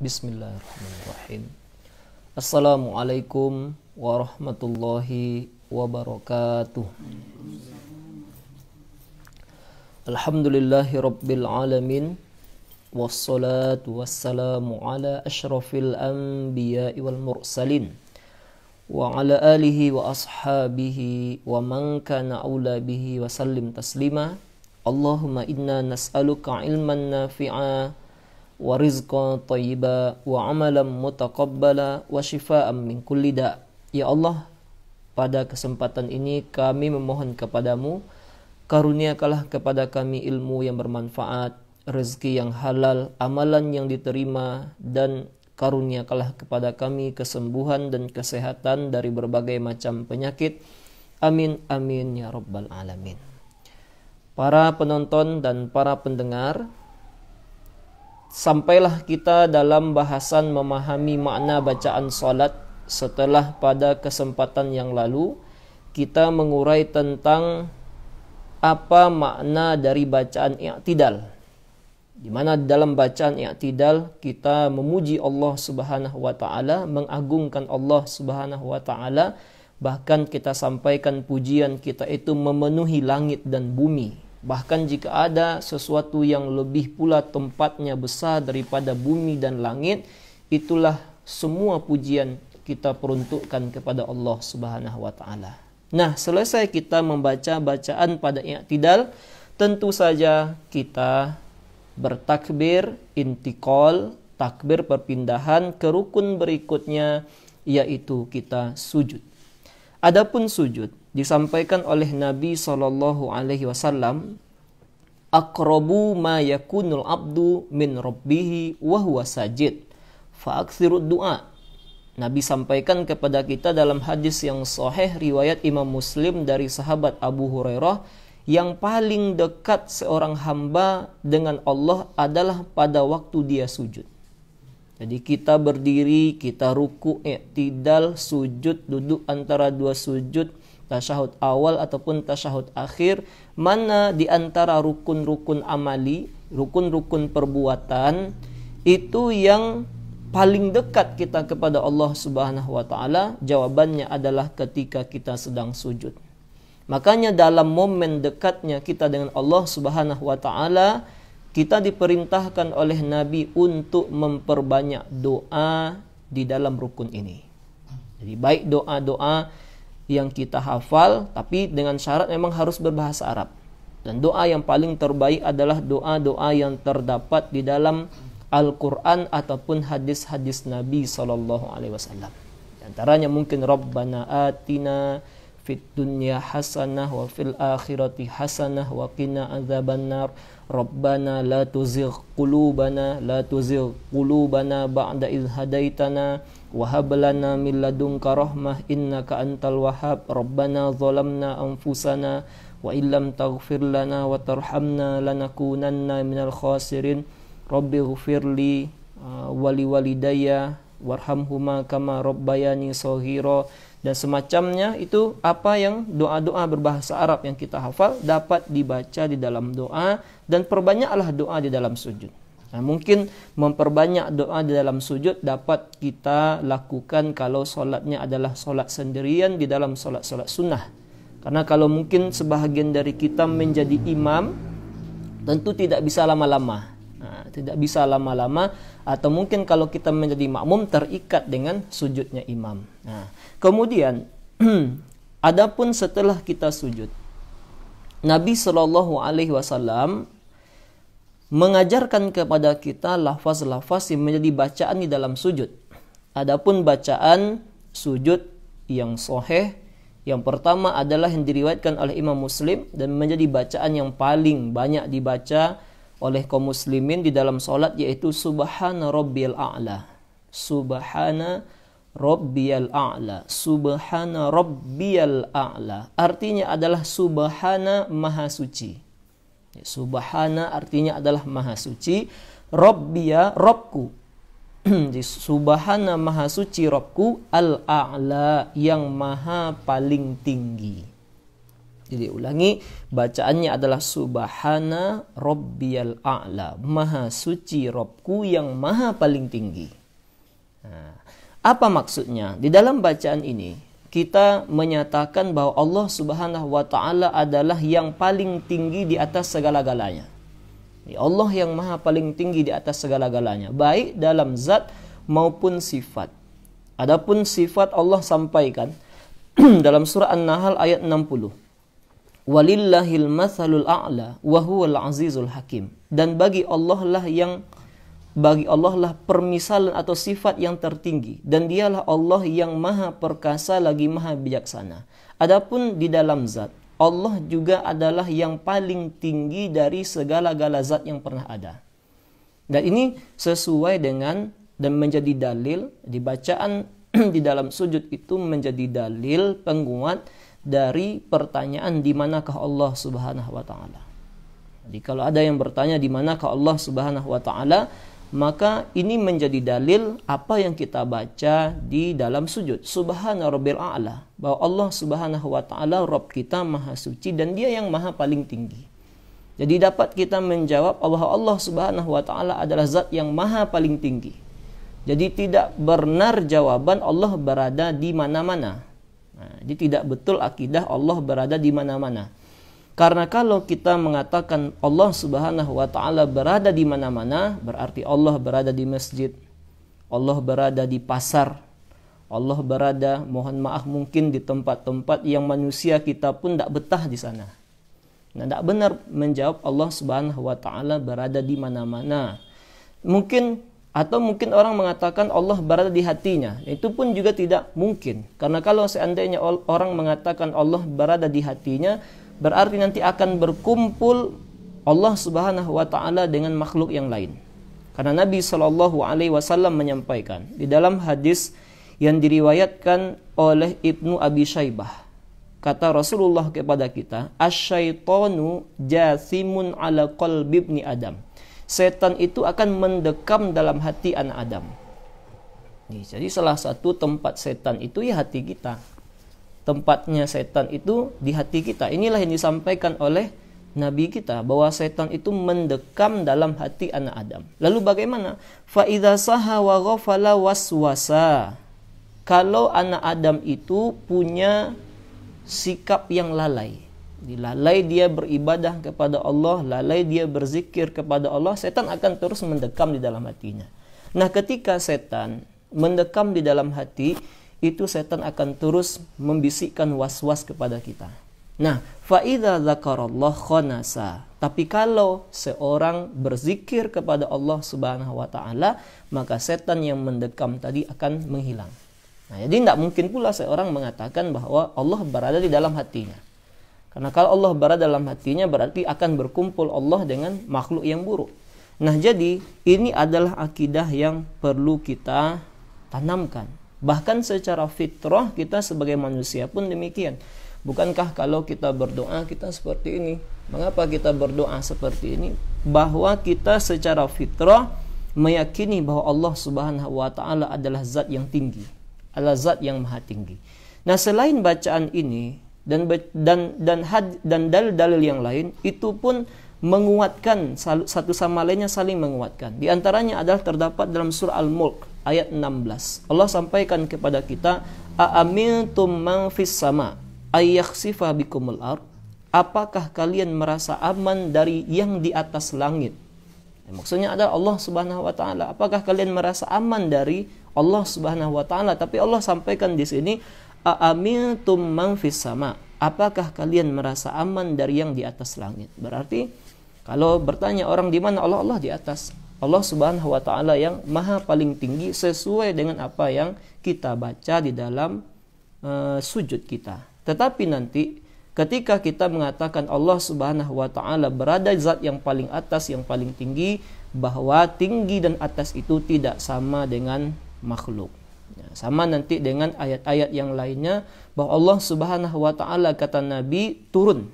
Bismillahirrahmanirrahim. Assalamualaikum warahmatullahi wabarakatuh. Alhamdulillahi rabbil alamin. Wassalatu wassalamu ala ashrafil anbiya'i wal mursalin wa ala alihi wa ashabihi wa man kana aula bihi wa sallim taslima. Allahumma inna nas'aluka ilman nafi'a wa rizqan thayyiba wa amalan mutaqabbala wa shifaa'an min kulli da'. Ya Allah, pada kesempatan ini kami memohon kepadamu, karuniakanlah kepada kami ilmu yang bermanfaat, rezeki yang halal, amalan yang diterima, dan karuniakanlah kepada kami kesembuhan dan kesehatan dari berbagai macam penyakit. Amin amin ya rabbal alamin. Para penonton dan para pendengar, sampailah kita dalam bahasan memahami makna bacaan salat. Setelah pada kesempatan yang lalu kita mengurai tentang apa makna dari bacaan i'tidal, di mana dalam bacaan i'tidal kita memuji Allah Subhanahu wa taala, mengagungkan Allah Subhanahu wa taala, bahkan kita sampaikan pujian kita itu memenuhi langit dan bumi. Bahkan jika ada sesuatu yang lebih pula tempatnya besar daripada bumi dan langit, itulah semua pujian kita peruntukkan kepada Allah Subhanahu wa taala. Nah, selesai kita membaca bacaan pada i'tidal, tentu saja kita bertakbir intiqal, takbir perpindahan ke rukun berikutnya, yaitu kita sujud. Adapun sujud disampaikan oleh Nabi SAW, aqrabu ma yakunul abdu min rabbihi wa huwa sajid fa'aktsirud du'a. Nabi sampaikan kepada kita dalam hadis yang sahih riwayat Imam Muslim dari sahabat Abu Hurairah, yang paling dekat seorang hamba dengan Allah adalah pada waktu dia sujud. Jadi kita berdiri, kita ruku, i'tidal, sujud, duduk antara dua sujud, tasyahud awal ataupun tasyahud akhir, mana di antara rukun-rukun amali, rukun-rukun perbuatan itu yang paling dekat kita kepada Allah Subhanahu wa taala? Jawabannya adalah ketika kita sedang sujud. Makanya dalam momen dekatnya kita dengan Allah Subhanahu wa taala, kita diperintahkan oleh Nabi untuk memperbanyak doa di dalam rukun ini. Jadi baik doa-doa yang kita hafal, tapi dengan syarat memang harus berbahasa Arab. Dan doa yang paling terbaik adalah doa-doa yang terdapat di dalam Al-Quran ataupun hadis-hadis Nabi SAW. Di antaranya mungkin Rabbana atina fid dunya hasanah wa fil akhirati hasanah wa qina adzabannar. Rabbana la tuzigh qulubana ba'da idh hadaitana wa hab lana min ladunka rahmah innaka antal wahhab. Rabbana zalamna anfusana wa illam taghfir lana wa tarhamna lanakunanna minal khasirin. Rabbi ghfirli wa liwalidayya warhamhuma kama rabbayani shaghira, dan semacamnya. Itu apa yang doa-doa berbahasa Arab yang kita hafal dapat dibaca di dalam doa, dan perbanyaklah doa di dalam sujud. Nah, mungkin memperbanyak doa di dalam sujud dapat kita lakukan kalau solatnya adalah solat sendirian di dalam solat-solat sunnah. Karena kalau mungkin sebahagian dari kita menjadi imam, tentu tidak bisa lama-lama. Tidak bisa lama-lama, atau mungkin kalau kita menjadi makmum terikat dengan sujudnya imam. Nah, kemudian adapun setelah kita sujud, Nabi SAW mengajarkan kepada kita lafaz-lafaz yang menjadi bacaan di dalam sujud. Adapun bacaan sujud yang sahih, yang pertama adalah yang diriwayatkan oleh Imam Muslim dan menjadi bacaan yang paling banyak dibaca oleh kaum muslimin di dalam solat, yaitu Subhana Rabbiyal A'la. Subhana Rabbiyal A'la. Subhana Rabbiyal A'la. Artinya adalah Subhana Maha Suci. Subhana artinya adalah Maha Suci. Rabbiya, Rabbku. Subhana Maha Suci Rabbku, Al-A'la, yang Maha paling tinggi. Jadi ulangi, bacaannya adalah Subhana Rabbiyal A'la, Maha suci Robku yang maha paling tinggi. Nah, apa maksudnya? Di dalam bacaan ini kita menyatakan bahwa Allah Subhanahu wa taala adalah yang paling tinggi di atas segala-galanya. Allah yang maha paling tinggi di atas segala-galanya, baik dalam zat maupun sifat. Adapun sifat Allah sampaikan dalam surah An-Nahl ayat 60. Walillahil mathalul a'la wa huwal azizul hakim. Dan bagi Allah lah permisalan atau sifat yang tertinggi, dan dialah Allah yang maha perkasa lagi maha bijaksana. Adapun di dalam zat, Allah juga adalah yang paling tinggi dari segala-gala zat yang pernah ada. Dan ini sesuai dengan dan menjadi dalil di bacaan di dalam sujud itu, menjadi dalil penguat dari pertanyaan di manakah Allah Subhanahu wa taala. Jadi kalau ada yang bertanya di manakah Allah Subhanahu wa taala, maka ini menjadi dalil apa yang kita baca di dalam sujud. Subhana rabbil a'la, bahwa Allah Subhanahu wa taala Rabb kita maha suci dan dia yang maha paling tinggi. Jadi dapat kita menjawab bahwa Allah Subhanahu wa taala adalah zat yang maha paling tinggi. Jadi tidak benar jawaban Allah berada di mana-mana. Nah, jadi tidak betul akidah Allah berada di mana-mana. Karena kalau kita mengatakan Allah Subhanahu wa taala berada di mana-mana, berarti Allah berada di masjid, Allah berada di pasar, Allah berada, mohon maaf, mungkin di tempat-tempat yang manusia kita pun tidak betah di sana. Nah, tidak benar menjawab Allah Subhanahu wa taala berada di mana-mana. Mungkin orang mengatakan Allah berada di hatinya. Itu pun juga tidak mungkin. Karena kalau seandainya orang mengatakan Allah berada di hatinya, berarti nanti akan berkumpul Allah Subhanahu wa taala dengan makhluk yang lain. Karena Nabi SAW menyampaikan di dalam hadis yang diriwayatkan oleh Ibnu Abi Syaibah, kata Rasulullah kepada kita, "Asyaitonu jathimun ala qalbi ibni Adam." Setan itu akan mendekam dalam hati anak Adam. Jadi salah satu tempat setan itu ya hati kita. Tempatnya setan itu di hati kita. Inilah yang disampaikan oleh Nabi kita, bahwa setan itu mendekam dalam hati anak Adam. Lalu bagaimana? Fa idza saha wa ghafala waswasa. Kalau anak Adam itu punya sikap yang lalai, lalai dia beribadah kepada Allah, lalai dia berzikir kepada Allah, setan akan terus mendekam di dalam hatinya. Nah, ketika setan mendekam di dalam hati, itu setan akan terus membisikkan was-was kepada kita. Nah, fa idza dzakarallah khanasa. Tapi kalau seorang berzikir kepada Allah Subhanahu wa taala, maka setan yang mendekam tadi akan menghilang. Nah, jadi tidak mungkin pula seorang mengatakan bahwa Allah berada di dalam hatinya. Karena kalau Allah berada dalam hatinya, berarti akan berkumpul Allah dengan makhluk yang buruk. Nah, jadi ini adalah akidah yang perlu kita tanamkan. Bahkan secara fitrah kita sebagai manusia pun demikian. Bukankah kalau kita berdoa kita seperti ini? Mengapa kita berdoa seperti ini? Bahwa kita secara fitrah meyakini bahwa Allah Subhanahu wa taala adalah zat yang tinggi, adalah zat yang maha tinggi. Nah, selain bacaan ini dan dalil-dalil yang lain itu pun menguatkan satu sama lainnya, saling menguatkan. Di antaranya adalah terdapat dalam surah Al-Mulk ayat 16. Allah sampaikan kepada kita, "A'amintum man fis sama ay yakhsifa bikumul ard?" Apakah kalian merasa aman dari yang di atas langit? Maksudnya adalah Allah Subhanahu wa taala. Apakah kalian merasa aman dari Allah Subhanahu wa taala? Tapi Allah sampaikan di sini, "A'amintum man fis sama." Apakah kalian merasa aman dari yang di atas langit? Berarti kalau bertanya orang di mana Allah, Allah di atas. Allah Subhanahu wa taala yang maha paling tinggi sesuai dengan apa yang kita baca di dalam sujud kita. Tetapi nanti ketika kita mengatakan Allah Subhanahu wa taala berada zat yang paling atas, yang paling tinggi, bahwa tinggi dan atas itu tidak sama dengan makhluk. Sama nanti dengan ayat-ayat yang lainnya, bahwa Allah Subhanahu wa taala, kata Nabi, turun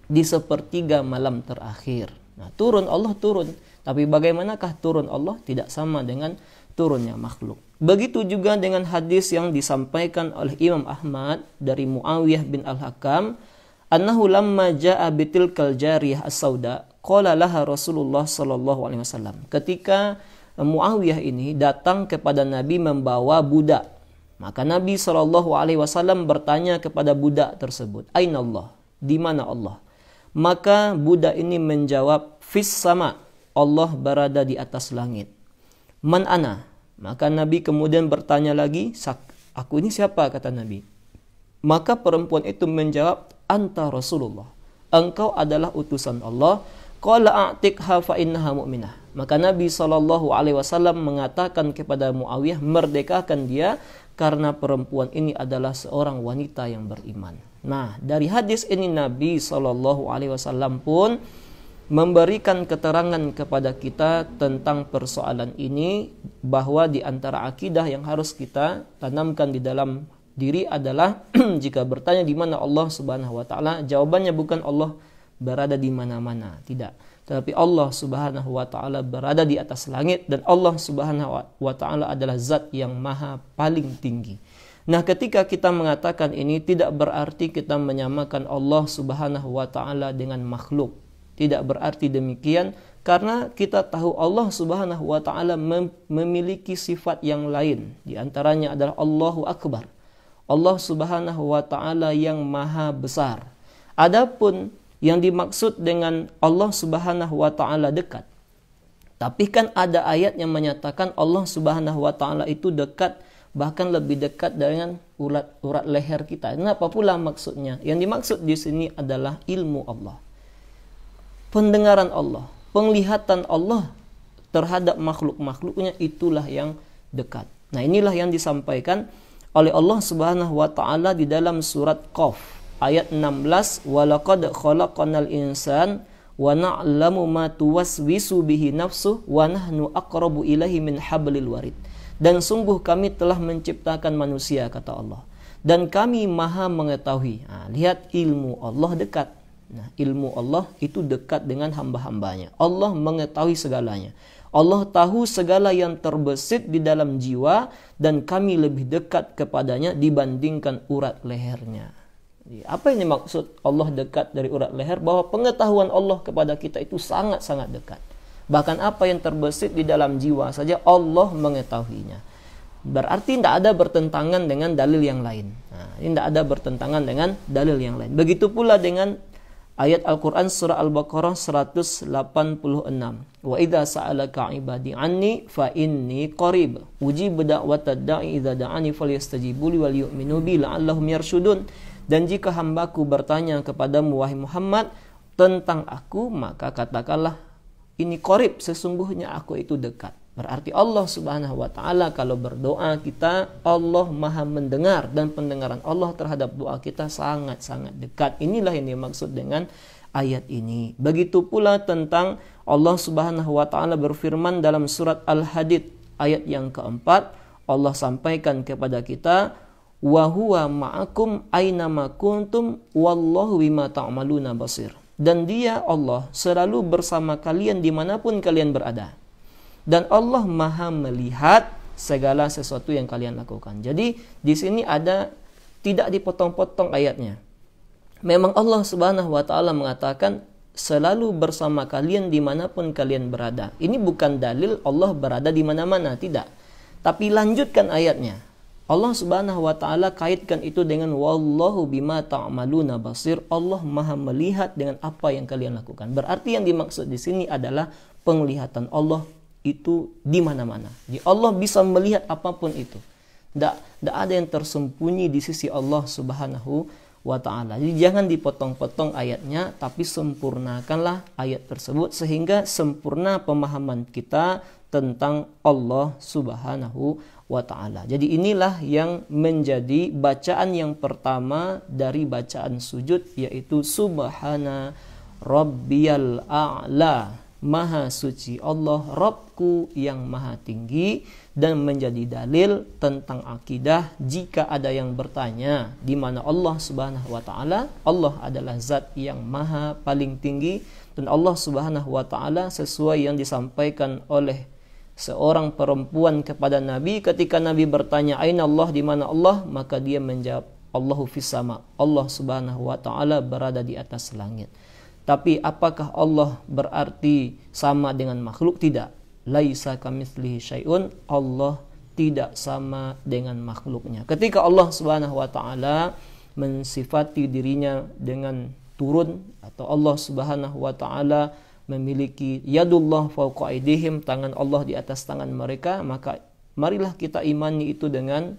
di sepertiga malam terakhir. Nah, turun, Allah turun. Tapi bagaimanakah turun Allah? Tidak sama dengan turunnya makhluk. Begitu juga dengan hadis yang disampaikan oleh Imam Ahmad dari Muawiyah bin Al-Hakam, annahu lamma jaa bitilkal jariyah as-sauda qala laha Rasulullah sallallahu alaihi wasallam. Ketika Muawiyah ini datang kepada Nabi membawa budak, maka Nabi sallallahu alaihi wasallam bertanya kepada budak tersebut, "Aina Allah?" Di mana Allah? Maka budak ini menjawab, "Fis sama." Allah berada di atas langit. "Man ana?" Maka Nabi kemudian bertanya lagi, "Aku ini siapa?" kata Nabi. Maka perempuan itu menjawab, "Anta Rasulullah." Engkau adalah utusan Allah. Qala a'tiqha fa innaha mu'minah. Maka Nabi SAW mengatakan kepada Muawiyah, merdekakan dia karena perempuan ini adalah seorang wanita yang beriman. Nah, dari hadis ini Nabi SAW pun memberikan keterangan kepada kita tentang persoalan ini, bahwa di antara akidah yang harus kita tanamkan di dalam diri adalah jika bertanya di mana Allah Subhanahu wa taala, jawabannya bukan Allah berada di mana-mana, tidak. Tapi Allah Subhanahu wa taala berada di atas langit, dan Allah Subhanahu wa taala adalah zat yang maha paling tinggi. Nah, ketika kita mengatakan ini tidak berarti kita menyamakan Allah Subhanahu wa taala dengan makhluk. Tidak berarti demikian, karena kita tahu Allah Subhanahu wa taala memiliki sifat yang lain. Di antaranya adalah Allahu Akbar. Allah Subhanahu wa taala yang maha besar. Adapun yang dimaksud dengan Allah Subhanahu wa taala dekat, tapi kan ada ayat yang menyatakan Allah Subhanahu wa taala itu dekat, bahkan lebih dekat dengan urat leher kita. Kenapa pula maksudnya? Yang dimaksud di sini adalah ilmu Allah, pendengaran Allah, penglihatan Allah terhadap makhluk-makhluknya, itulah yang dekat. Nah, inilah yang disampaikan oleh Allah Subhanahu wa taala di dalam surat Qaf ayat 16, walaqad khalaqanal insan wa na'lamu ma tuwaswisu bihi nafsuh wa nahnu aqrabu ilaihi min hablil warid. Dan sungguh kami telah menciptakan manusia, kata Allah, dan kami maha mengetahui. Nah, lihat ilmu Allah dekat. Nah, ilmu Allah itu dekat dengan hamba-hambanya. Allah mengetahui segalanya. Allah tahu segala yang terbesit di dalam jiwa, dan kami lebih dekat kepadanya dibandingkan urat lehernya. Apa yang dimaksud Allah dekat dari urat leher? Bahwa pengetahuan Allah kepada kita itu sangat-sangat dekat. Bahkan apa yang terbesit di dalam jiwa saja Allah mengetahuinya. Berarti tidak ada bertentangan dengan dalil yang lain. Nah, ini tidak ada bertentangan dengan dalil yang lain. Begitu pula dengan ayat Al-Quran surah Al-Baqarah 186. Wa idza sa'alaka 'ibadi 'anni fa inni qarib ujibu da'watad da'i idza da'ani falyastajibu li wal yu'minu bi la'allahum yarshudun. Dan jika hambaku bertanya kepadamu wahai Muhammad tentang aku, maka katakanlah ini qarib, sesungguhnya aku itu dekat. Berarti Allah Subhanahu wa taala kalau berdoa kita, Allah maha mendengar, dan pendengaran Allah terhadap doa kita sangat-sangat dekat. Inilah yang dimaksud dengan ayat ini. Begitu pula tentang Allah Subhanahu wa taala berfirman dalam surat Al-Hadid ayat yang keempat, Allah sampaikan kepada kita, wa huwa ma'akum aynama kuntum wallahu bima ta'maluna basir. Dan dia Allah selalu bersama kalian dimanapun kalian berada, dan Allah maha melihat segala sesuatu yang kalian lakukan. Jadi di sini ada, tidak dipotong-potong ayatnya. Memang Allah Subhanahu wa taala mengatakan selalu bersama kalian dimanapun kalian berada. Ini bukan dalil Allah berada di mana-mana, tidak. Tapi lanjutkan ayatnya. Allah Subhanahu wa taala kaitkan itu dengan wallahu bima ta'maluna basir. Allah maha melihat dengan apa yang kalian lakukan. Berarti yang dimaksud di sini adalah penglihatan Allah itu di mana-mana. Allah bisa melihat apapun itu. Tidak ada yang tersembunyi di sisi Allah Subhanahu wa ta'ala. Jadi jangan dipotong-potong ayatnya, tapi sempurnakanlah ayat tersebut sehingga sempurna pemahaman kita tentang Allah Subhanahu wa ta'ala. Jadi inilah yang menjadi bacaan yang pertama dari bacaan sujud, yaitu Subhana Rabbiyal A'la. Maha suci Allah Rabbku yang maha tinggi, dan menjadi dalil tentang akidah jika ada yang bertanya di mana Allah Subhanahu wa taala. Allah adalah zat yang maha paling tinggi, dan Allah Subhanahu wa taala sesuai yang disampaikan oleh seorang perempuan kepada Nabi ketika Nabi bertanya aina Allah, di mana Allah, maka dia menjawab Allahu fis sama. Allah Subhanahu wa taala berada di atas langit. Tapi apakah Allah berarti sama dengan makhluk? Tidak. Laisa kamitslihi syai'un. Allah tidak sama dengan makhluknya. Ketika Allah Subhanahu wa taala mensifati dirinya dengan turun, atau Allah Subhanahu wa taala memiliki yadullah fawqa aydihim, tangan Allah di atas tangan mereka, maka marilah kita imani itu dengan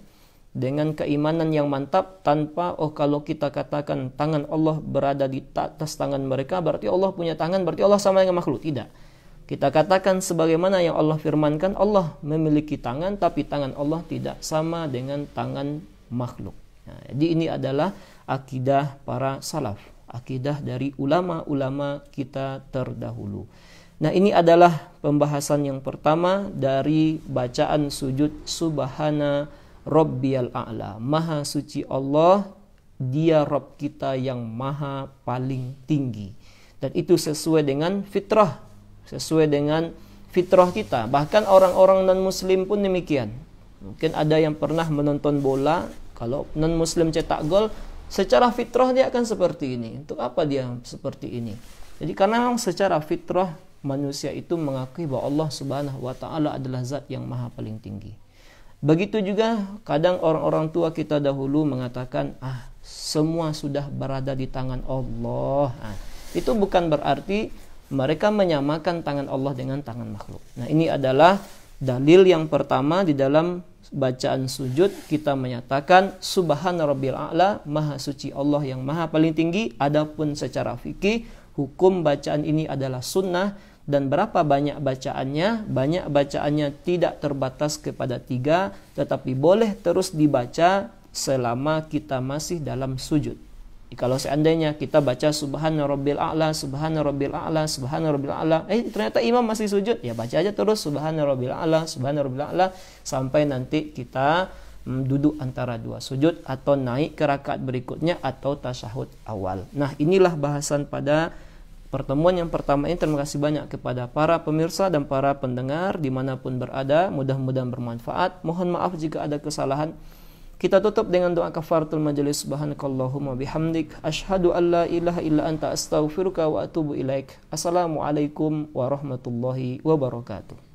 keimanan yang mantap, tanpa kalau kita katakan tangan Allah berada di atas tangan mereka berarti Allah punya tangan, berarti Allah sama dengan makhluk. Tidak. Kita katakan sebagaimana yang Allah firmankan, Allah memiliki tangan, tapi tangan Allah tidak sama dengan tangan makhluk. Nah, jadi ini adalah akidah para salaf, akidah dari ulama-ulama kita terdahulu. Nah, ini adalah pembahasan yang pertama dari bacaan sujud Subhana Rabbiyal A'la. Maha suci Allah, Dia Rabb kita yang maha paling tinggi. Dan itu sesuai dengan fitrah, sesuai dengan fitrah kita. Bahkan orang-orang non-muslim pun demikian. Mungkin ada yang pernah menonton bola, kalau non-muslim cetak gol, secara fitrah dia akan seperti ini. Untuk apa dia seperti ini? Jadi karena memang secara fitrah manusia itu mengakui bahwa Allah Subhanahu wa taala adalah zat yang maha paling tinggi. Begitu juga kadang orang-orang tua kita dahulu mengatakan, semua sudah berada di tangan Allah. Itu bukan berarti mereka menyamakan tangan Allah dengan tangan makhluk. Nah, ini adalah dalil yang pertama di dalam bacaan sujud. Kita menyatakan Subhana Rabbil A'la, maha suci Allah yang maha paling tinggi. Adapun secara fikih, hukum bacaan ini adalah sunnah. Dan berapa banyak bacaannya? Banyak bacaannya tidak terbatas kepada 3, tetapi boleh terus dibaca selama kita masih dalam sujud. Kalau seandainya kita baca Subhana Rabbil A'la, Subhana Rabbil A'la, Subhana Rabbil A'la, ternyata imam masih sujud, ya baca aja terus Subhana Rabbil A'la, Subhana Rabbil A'la, sampai nanti kita duduk antara 2 sujud, atau naik ke rakaat berikutnya, atau tasyahud awal. Nah, inilah bahasan pada pertemuan yang pertama ini. Terima kasih banyak kepada para pemirsa dan para pendengar dimanapun berada. Mudah-mudahan bermanfaat. Mohon maaf jika ada kesalahan. Kita tutup dengan doa kafaratul majelis. Subhanakallahumma bihamdik, asyhadu an la ilaha illa anta astaghfiruka wa atubu ilaik. Assalamualaikum warahmatullahi wabarakatuh.